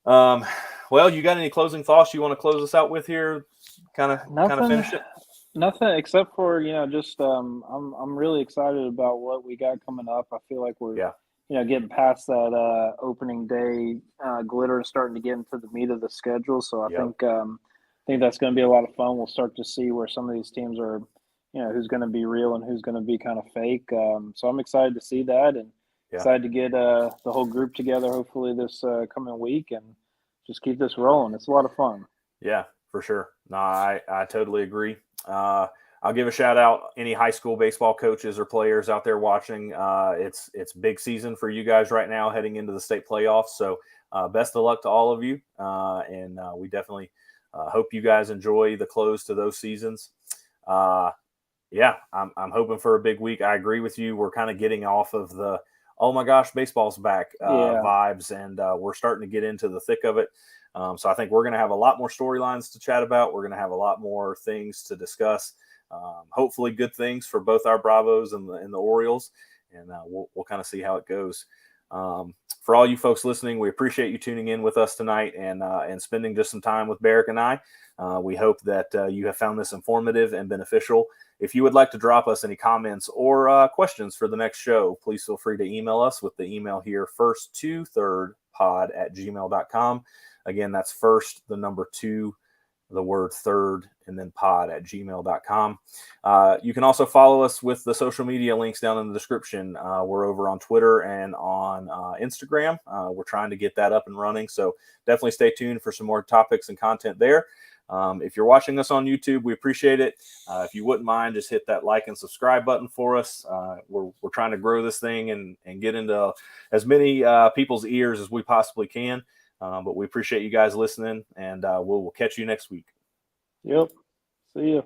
Well, you got any closing thoughts you want to close us out with here? kind of finish it? Nothing except for just I'm really excited about what we got coming up. I feel like we're getting past that opening day glitter and starting to get into the meat of the schedule. So I think that's going to be a lot of fun. We'll start to see where some of these teams are, who's going to be real and who's going to be kind of fake. So I'm excited to see that and excited to get the whole group together hopefully this coming week and just keep this rolling. It's a lot of fun. Yeah, for sure. No, I totally agree. I'll give a shout out any high school baseball coaches or players out there watching. It's big season for you guys right now heading into the state playoffs. So best of luck to all of you. And we definitely hope you guys enjoy the close to those seasons. I'm hoping for a big week. I agree with you. We're kind of getting off of the, oh my gosh, baseball's back vibes. And we're starting to get into the thick of it. So I think we're going to have a lot more storylines to chat about. We're going to have a lot more things to discuss. Hopefully good things for both our Bravos and the Orioles. And we'll kind of see how it goes. For all you folks listening, we appreciate you tuning in with us tonight and spending just some time with Berrick and I. We hope that you have found this informative and beneficial. If you would like to drop us any comments or questions for the next show, please feel free to email us with the email here, first2thirdpod@gmail.com. Again, that's first, the number 2, the word third, and then pod@gmail.com. You can also follow us with the social media links down in the description. We're over on Twitter and on Instagram. We're trying to get that up and running, so definitely stay tuned for some more topics and content there. If you're watching us on YouTube, we appreciate it. If you wouldn't mind, just hit that like and subscribe button for us. We're trying to grow this thing and get into as many people's ears as we possibly can. But we appreciate you guys listening, and we'll catch you next week. Yep. See you.